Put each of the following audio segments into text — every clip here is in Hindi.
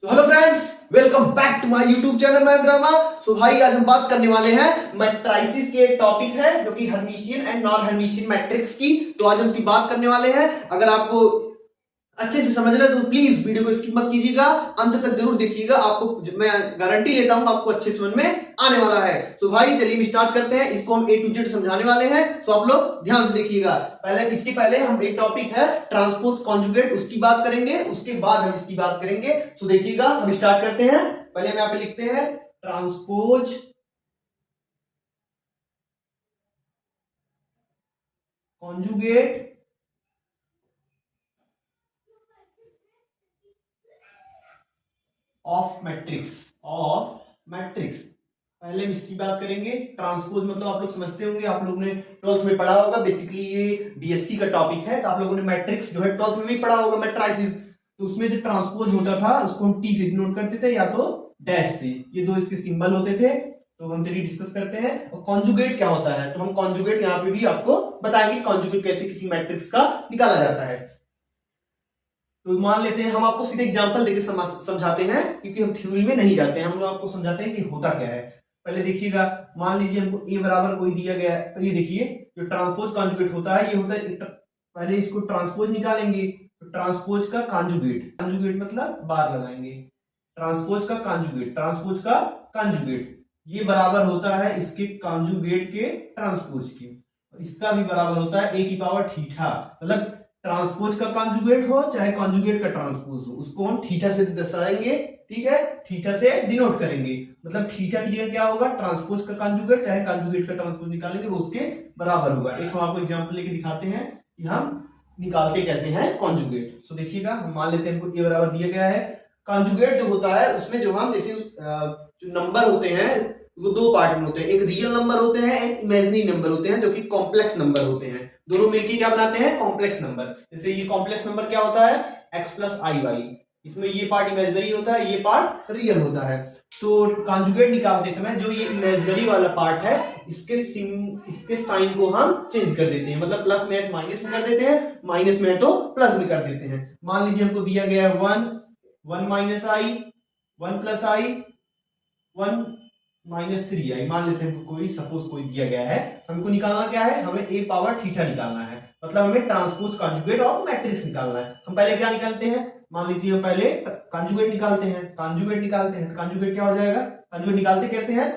तो hello friends, welcome back to my YouTube channel. मैं ड्रामा। सो भाई, आज हम बात करने वाले हैं मैट्रिसेस के टॉपिक है जो कि Hermitian and non Hermitian matrix की। तो आज हम उसकी बात करने वाले हैं। अगर आपको अच्छे से समझना है तो प्लीज वीडियो को स्किप मत कीजिएगा, अंत तक जरूर देखिएगा। आपको मैं गारंटी लेता हूं आपको अच्छे समझ में आने वाला है। सो भाई चलिए हम स्टार्ट करते हैं। इसको हम ए टू जेड समझाने वाले हैं, सो आप लोग ध्यान से देखिएगा। इसके पहले हम एक टॉपिक है ट्रांसपोज कॉन्जुगेट, उसकी बात करेंगे, उसके बाद हम इसकी बात करेंगे। सो देखिएगा, हम स्टार्ट करते हैं। पहले हम यहां पे लिखते हैं ट्रांसपोज कॉन्जुगेट ऑफ मैट्रिक्स। पहले हम इसकी बात करेंगे। ट्रांसपोज मतलब आप लोग समझते होंगे, आप लोगों ने 12th में पढ़ा होगा। बेसिकली ये बीएससी का टॉपिक है, तो आप लोगों ने मैट्रिक्स जो है 12th में भी पढ़ा होगा, मैट्राइसिस। तो उसमें जो ट्रांसपोज होता था उसको हम टी से डिनोट करते थे या तो डैश से। ये दो इसके सिंबल होते थे। तो हम चलिए डिस्कस करते हैं। और कॉन्जुगेट क्या होता है, तो हम कॉन्जुगेट यहाँ पे भी आपको बताएंगे कॉन्जुगेट कैसे किसी मैट्रिक्स का निकाला जाता है। तो मान लेते हैं, हम आपको सीधे एग्जांपल देके समझाते हैं, क्योंकि हम थ्योरी में नहीं जाते हैं, हम लोग आपको समझाते हैं कि होता क्या है। पहले देखिएगा, मान लीजिए हमको ए बराबर कोई दिया गया है। तो ये देखिए, जो ट्रांसपोज कॉन्जुगेट होता है, ये होता है पहले इसको ट्रांसपोज निकालेंगे। तो ट्रांसपोज का कॉन्जुगेट मतलब बार लगाएंगे। ट्रांसपोज का कॉन्जुगेट ये बराबर होता है इसके कॉन्जुगेट के ट्रांसपोज के। इसका भी बराबर होता है ए की पावर थीटा। मतलब ट्रांसपोज का कॉन्जुगेट हो चाहे कॉन्जुगेट का ट्रांसपोज हो, उसको हम थीटा से दर्शाएंगे। ठीक है, थीटा से डिनोट करेंगे। मतलब थीटा की जगह क्या होगा, ट्रांसपोज का कॉन्जुगेट चाहे कॉन्जुगेट का ट्रांसपोज निकालेंगे, वो उसके बराबर होगा। एक हम आपको एग्जांपल लेके दिखाते हैं कि हम निकालते कैसे हैं कॉन्जुगेट। सो देखिएगा, हम मान लेते हैं हमको ए बराबर दिया गया है। कॉन्जुगेट जो होता है उसमें जो हम जैसे जो नंबर होते हैं वो दो पार्ट में होते हैं। एक रियल नंबर होते हैं, एक इमेजिनरी नंबर होते हैं, जो कि कॉम्प्लेक्स नंबर होते हैं। दोनों मिलकर क्या बनाते हैं, कॉम्प्लेक्स नंबर। जैसे ये कॉम्प्लेक्स नंबर क्या होता है, x प्लस आई वाई। इसमें ये पार्ट इमेजिनरी होता है, ये पार्ट रियल होता है। तो कॉन्जुगेट निकालते समय जो ये इमेजिनरी वाला पार्ट है, इसके साइन को हम चेंज कर देते हैं। मतलब प्लस में है तो माइनस में कर देते हैं, माइनस में है तो प्लस में कर देते हैं। मान लीजिए हमको दिया गया है 1 माइनस आई, 1 प्लस आई, 1 माइनस 3 आई। मान लेते हैं कोई सपोज कोई दिया गया है, हमको निकालना क्या है, हमें ए पावर थीटा निकालना है। मतलब हमें ट्रांसपोज कॉन्जुगेट ऑफ मैट्रिक्स निकालना है। हम पहले क्या निकालते हैं, मान लीजिए हम पहले कॉन्जुगेट निकालते हैं। तो कॉन्जुगेट क्या हो जाएगा, कॉन्जुगेट निकालते कैसे हैं,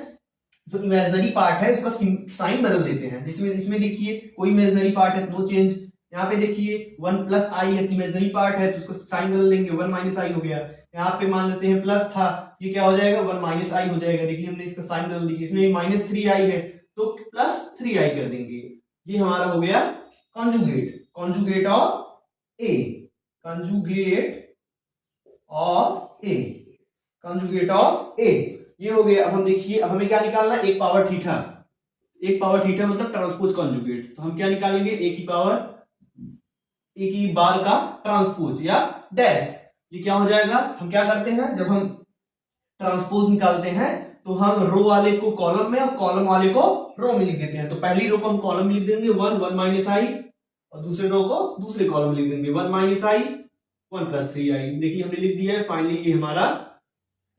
जो इमेजिनरी पार्ट है उसका साइन बदल देते हैं। जिसमें इसमें देखिए कोई इमेजिनरी पार्ट है, नो चेंज। यहाँ पे देखिए 1 प्लस आई है, इमेजिनरी पार्ट है, तो उसको साइन बदल देंगे, 1 माइनस आई हो गया। यहाँ पे मान लेते हैं प्लस था, ये क्या हो जाएगा, 1 माइनस आई हो जाएगा। देखिए हमने इसका साइन बदल दिया, इसमें माइनस 3 आई है तो प्लस 3 आई कर देंगे। ये हमारा हो गया conjugate of A. Conjugate of A conjugate of A ये हो गया। अब हम देखिए, अब हमें क्या निकालना है, एक पावर थीटा मतलब ट्रांसपोज कॉन्जुगेट। तो हम क्या निकालेंगे, ए की बार का ट्रांसपोज या डैश। ये क्या हो जाएगा, हम क्या करते हैं, जब हम ट्रांसपोज निकालते हैं तो हम रो वाले को कॉलम में और कॉलम वाले को रो में लिख देते हैं। तो पहली रो को हम कॉलम में लिख देंगे 1 माइनस आई, और दूसरे रो को दूसरे कॉलम में लिख देंगे 1 माइनस आई 1 प्लस 3 आई। देखिए हमने लिख दिया है। फाइनली ये हमारा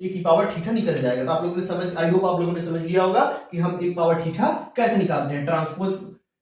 ए की पावर थीटा निकल जाएगा। तो आप लोगों ने समझ, आई होप आप लोगों ने समझ लिया होगा कि हम एक पावर थीटा कैसे निकालते हैं।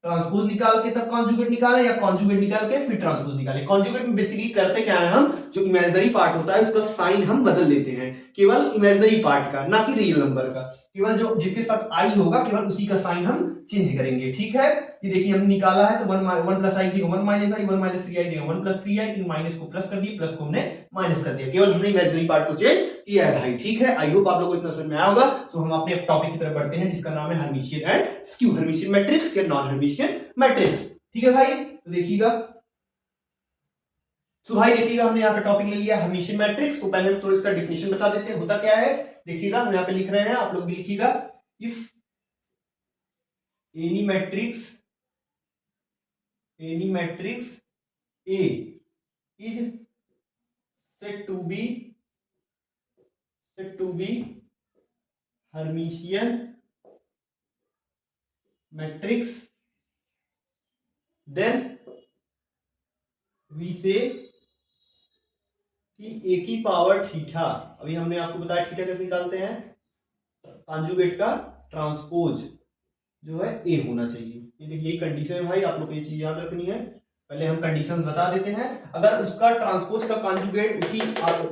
ट्रांसपोज निकाल के तब कॉन्जुगेट निकालें, या कॉन्जुगेट निकाल के फिर ट्रांसपोज निकालें। कॉन्जुगेट में बेसिकली करते क्या है, हम जो इमेजिनरी पार्ट होता है उसका साइन हम बदल देते हैं, केवल इमेजिनरी पार्ट का, ना कि रियल नंबर का। केवल जो जिसके साथ आई होगा केवल उसी का साइन हम चेंज करेंगे। ठीक है, ये देखिए हमने निकाला है। तो 1 प्लस आई की 1 माइनस आई, 1 माइनस 3 आई की 1 प्लस 3 आई। माइनस को प्लस कर दिया, प्लस को हमने माइनस कर दिया, केवल हमने इमेजिनरी पार्ट को चेंज किया है भाई। ठीक है, आई होप आप लोगों को इतना समझ में आया होगा। सो हम अपने टॉपिक की तरफ बढ़ते हैं, जिसका नाम है Hermitian and skew Hermitian matrix या नॉन हर्मिशियन मैट्रिक्स। ठीक है भाई, तो देखिएगा। सो भाई देखिएगा, हमने यहाँ पे टॉपिक ले लिया हर्मिशियन मैट्रिक्स। तो पहले हम थोड़ा इसका डिफिनेशन बता देते हैं, होता क्या है। देखिएगा, हम यहाँ पे लिख रहे हैं, आप लोग भी लिखिएगा। If any matrix A is said to be Hermitian matrix, then we say कि ए की पावर थीटा, अभी हमने आपको बताया थीटा कैसे निकालते हैं, कॉन्जुगेट का ट्रांसपोज जो है ए होना चाहिए। ये देखिए यही कंडीशन है भाई, आप लोग को ये चीज याद रखनी है। पहले हम कंडीशंस बता देते हैं। अगर उसका ट्रांसपोज का कॉन्जुगेट उसी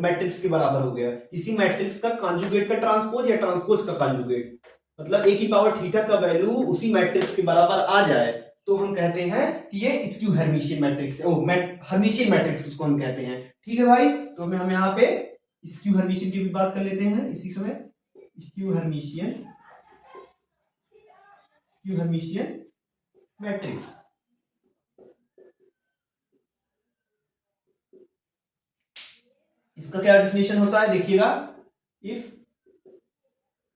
मैट्रिक्स के बराबर हो गया, इसी मैट्रिक्स का कॉन्जुगेट का ट्रांसपोज या ट्रांसपोज का कॉन्जुगेट, मतलब ए की पावर थीटा का वैल्यू उसी मैट्रिक्स के बराबर आ जाए, तो हम कहते हैं कि ये स्क्यू हर्मिशियन मैट्रिक्स है, हर्मिशियन मैट्रिक्स उसको हम कहते हैं। ठीक है भाई, तो हम यहाँ पे स्क्यू हर्मिशियन की भी बात कर लेते हैं इसी समय। स्क्यू हर्मिशियन मैट्रिक्स, इसका क्या डेफिनेशन होता है देखिएगा, if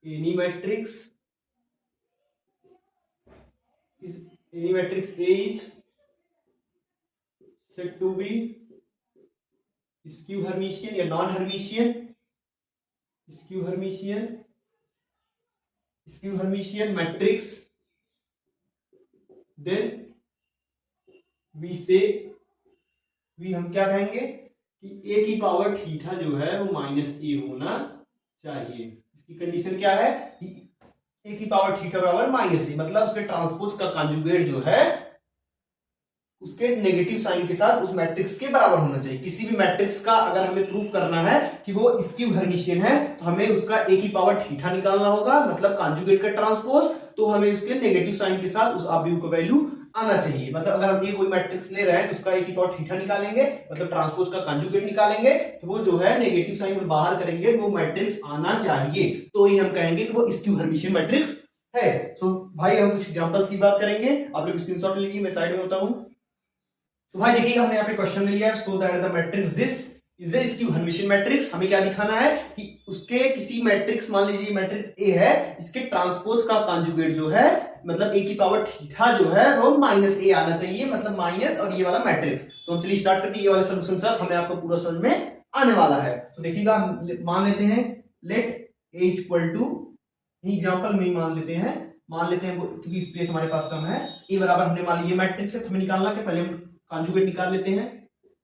any matrix A is said to be skew Hermitian या non Hermitian, skew Hermitian matrix, then हम क्या कहेंगे कि ए की पावर थीटा जो है वो माइनस ए होना चाहिए। इसकी कंडीशन क्या है कि ए की पावर थीटा बराबर माइनस ए, मतलब उसके ट्रांसपोज का कॉन्जुगेट जो है उसके नेगेटिव साइन के साथ उस मैट्रिक्स के बराबर होना चाहिए। किसी भी मैट्रिक्स का अगर हमें प्रूफ करना है कि वो स्क्यू हर्मिशियन है, तो हमें उसका ए की पावर थीटा निकालना होगा, मतलब कॉन्जुगेट का ट्रांसपोज, तो हमें उसके नेगेटिव साइन के साथ उस आव्यूह का वैल्यू आना चाहिए। मतलब अगर हम ये कोई मैट्रिक्स ले रहे हैं तो उसका ए की पावर थीटा निकालेंगे, मतलब ट्रांसपोज का कॉन्जुगेट निकालेंगे, तो वो जो है नेगेटिव साइन में बाहर करेंगे, वो मैट्रिक्स आना चाहिए, तो ही हम कहेंगे कि वो स्क्यू हर्मिशियन मैट्रिक्स है। सो भाई हम कुछ एग्जांपल्स की बात करेंगे, आप लोग स्क्रीनशॉट लीजिए, मैं साइड में होता हूं। तो भाई देखिए हमने यहाँ पे क्वेश्चन ले लिया, so that the matrix this is A skew Hermitian matrix. हमें क्या दिखाना है कि उसके किसी मैट्रिक्स, मान लीजिए मैट्रिक्स ए है, इसके ट्रांसपोज का कॉन्जुगेट जो है, मतलब ए की पावर थीटा जो है वो माइनस ए आना चाहिए, मतलब माइनस और ये वाला मैट्रिक्स। तो हम चलिए स्टार्ट करते हैं, ये वाला सोल्यूशन सर हमें आपको पूरा समझ में आने वाला है। तो देखिएगा मान लेते हैं let A equal to, example में मान लेते हैं क्योंकि स्पेस हमारे पास कम है, ए बराबर हमने मान लिया मैट्रिक्स है, हमें निकालना है, पहले हम कॉन्जुगेट निकाल लेते हैं।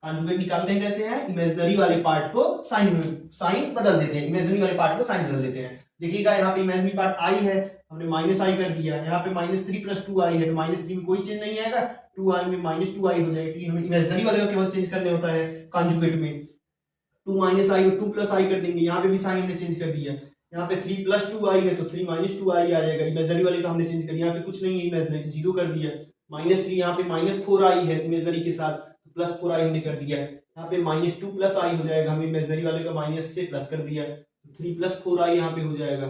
कॉन्जुगेट निकालते हैं कैसे है, इमेजिनरी वाले पार्ट को साइन बदल देते हैं, इमेजिनरी वाले पार्ट को साइन बदल देते हैं। देखिएगा यहाँ पे इमेजिनरी पार्ट आई है, हमने माइनस आई कर दिया, यहाँ पे -3 + 2i है, तो -3 में कोई चेंज नहीं आएगा, 2i में -2i हो जाएगा, क्योंकि हमें इमेजिनरी वाले का केवल चेंज करने होता है कॉन्जुगेट में। 2 - i और 2 + i कर देंगे, यहाँ पे भी साइन हमने चेंज कर दिया, यहाँ पे 3 + 2i है तो 3 - 2i आ जाएगा, इमेजिनरी वाले का हमने चेंज कर दिया, यहाँ पे कुछ नहीं है इमेजिनरी, 0 कर दिया, -3 यहाँ पे -4i है इमेजिनरी के साथ, +4i हमने कर दिया, यहाँ पे -2 + i हो जाएगा, हमें इमेजिनरी वाले का माइनस से प्लस कर दिया, 3 + 4i यहाँ पे हो जाएगा,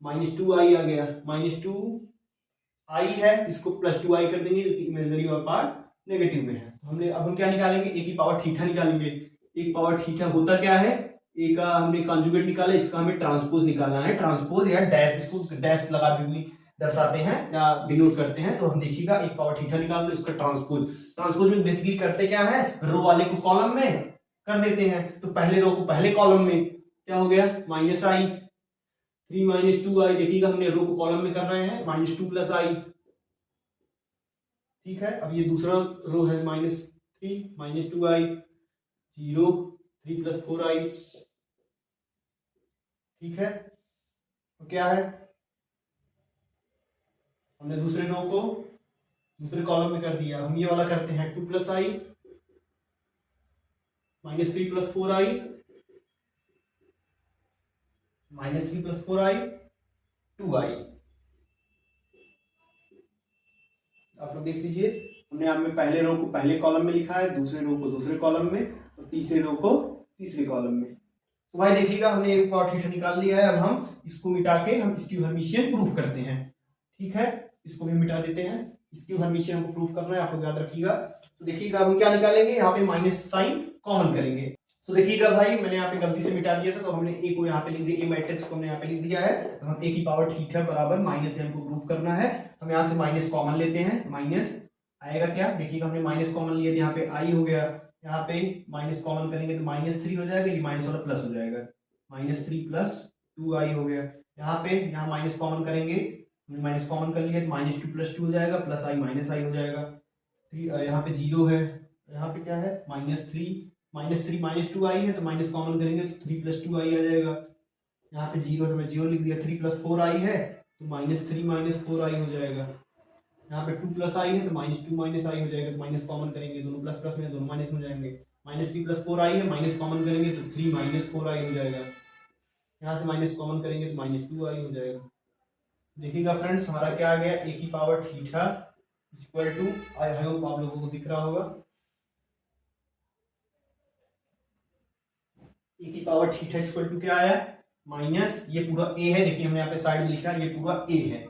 -2i आ गया, -2i है, इसको +2i कर देंगे क्योंकि इमेजिनरी वाला पार्ट नेगेटिव में है। तो हमने अब हम क्या निकालेंगे, ए की पावर थीटा निकालेंगे। ए की पावर थीटा होता क्या है, ए का हमने कॉन्जुगेट निकाला, इसका हमें ट्रांसपोज निकालना है, ट्रांसपोज या डैश, इसको डैश लगा के दर्शाते हैं या डिनोट करते हैं। तो हम देखिएगा एक पावर थीटा निकाल लो, इसका ट्रांसपोज में बेसिकली करते क्या है, रो वाले को कॉलम में कर देते हैं, तो पहले रो को पहले कॉलम में, क्या हो गया -i, 3 - 2i, देखिएगा हमने रो को कॉलम में कर रहे हैं, -2 + i, ठीक है। अब ये दूसरा रो है -3 - 2i, 0, 3 + 4i, ठीक है। तो क्या है, हमने दूसरे रो को दूसरे कॉलम में कर दिया। हम ये वाला करते हैं 2 + i, -3 + 4i, -3 + 4i, 2i। आप लोग देख लीजिए, हमने यहाँ में पहले रो को पहले कॉलम में लिखा है, दूसरे रो को दूसरे कॉलम में, और तीसरे रो को तीसरे कॉलम में। तो भाई देखिएगा हमने एक पावर थीटा निकाल लिया है, अब हम इसको मिटा के हम स्क्यू हर्मिशियन प्रूफ करते हैं, ठीक है। इसको भी मिटा देते हैं, स्क्यू हर्मिशियन को प्रूफ करना है, आप लोग याद रखिएगा। तो देखिएगा हम क्या निकालेंगे, यहाँ पे माइनस साइन कॉमन करेंगे। तो देखिएगा भाई मैंने यहाँ पे गलती से मिटा दिया था, तो हमने ए को यहाँ पे लिख दिया, ए मैट्रिक्स को हमने यहाँ पे लिख दिया है, तो हम ए की पावर थीटा बराबर -m को प्रूफ करना है। हम यहाँ से माइनस कॉमन लेते हैं, माइनस आएगा क्या, देखिएगा हमने माइनस कॉमन लिया, यहाँ पे आई हो गया, यहाँ पे माइनस कॉमन करेंगे तो -3 हो जाएगा, ये माइनस वाला प्लस हो जाएगा, -3 + 2i हो गया। यहाँ पे यहाँ माइनस कॉमन करेंगे, माइनस कॉमन कर लिया तो -2 + 2 हो जाएगा, +i - i हो जाएगा। यहाँ पे 0 है, यहाँ पे क्या है -3 -3 -2 आई है तो माइनस कॉमन करेंगे तो 3 + 2 आई आ जाएगा। यहाँ पे 0 तो मैं 0 लिख दिया। 3 + 4 आई है तो -3 - 4 आई हो जाएगा। यहाँ पे 2 प्लस आई है तो -2 - आई हो जाएगा। तो माइनस कॉमन करेंगे, दोनों प्लस प्लस में दोनों माइनस में जाएंगे। -3 + 4 आई है, माइनस कॉमन करेंगे तो 3 - 4 आई हो जाएगा। यहाँ से माइनस कॉमन करेंगे तो -2 आई हो जाएगा। देखिएगा फ्रेंड्स, हमारा क्या आ गया, a की power theta equal to, I hope आप लोगों को दिख रहा होगा, a की पावर थीटा इक्वल टू क्या आया, माइनस, ये पूरा a है, देखिए हमने यहाँ पे साइड में लिखा है, ये पूरा a है,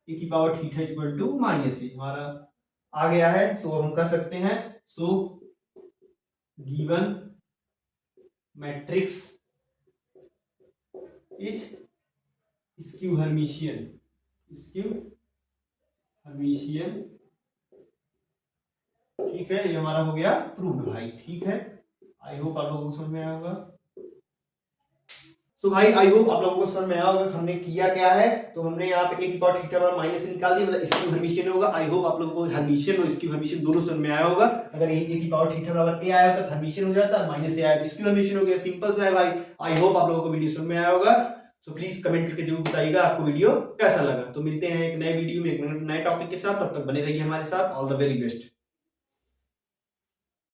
a की power theta equal to -a हमारा आ गया है। सो हम कर सकते हैं, so given matrix is skew Hermitian, skew Hermitian. ठीक है, ये हमारा हो गया प्रूव्ड भाई। ठीक है, आई होप आप लोगों को समझ में आया होगा। तो भाई आई होप आप लोगों को समझ में आया होगा हमने किया क्या है। तो हमने यहाँ पे a की पावर थीटा बराबर माइनस से निकाल दिया, मतलब स्क्यू हर्मिशियन होगा। आई होप आप लोगों को हर्मिशियन और स्क्यू हर्मिशियन दोनों समझ में आया होगा। अगर a की पावर थीटा बराबर a आया होता तो हर्मिशियन हो जाता, माइनस a आया तो स्क्यू हर्मिशियन हो गया। सिंपल सा है भाई। आई होप आप लोगों को वीडियो समझ में आया होगा। तो प्लीज कमेंट करके जरूर बताइएगा आपको वीडियो कैसा लगा। तो मिलते हैं एक नए वीडियो में एक नए टॉपिक के साथ, तब तक बने रहिए हमारे साथ। All the very best.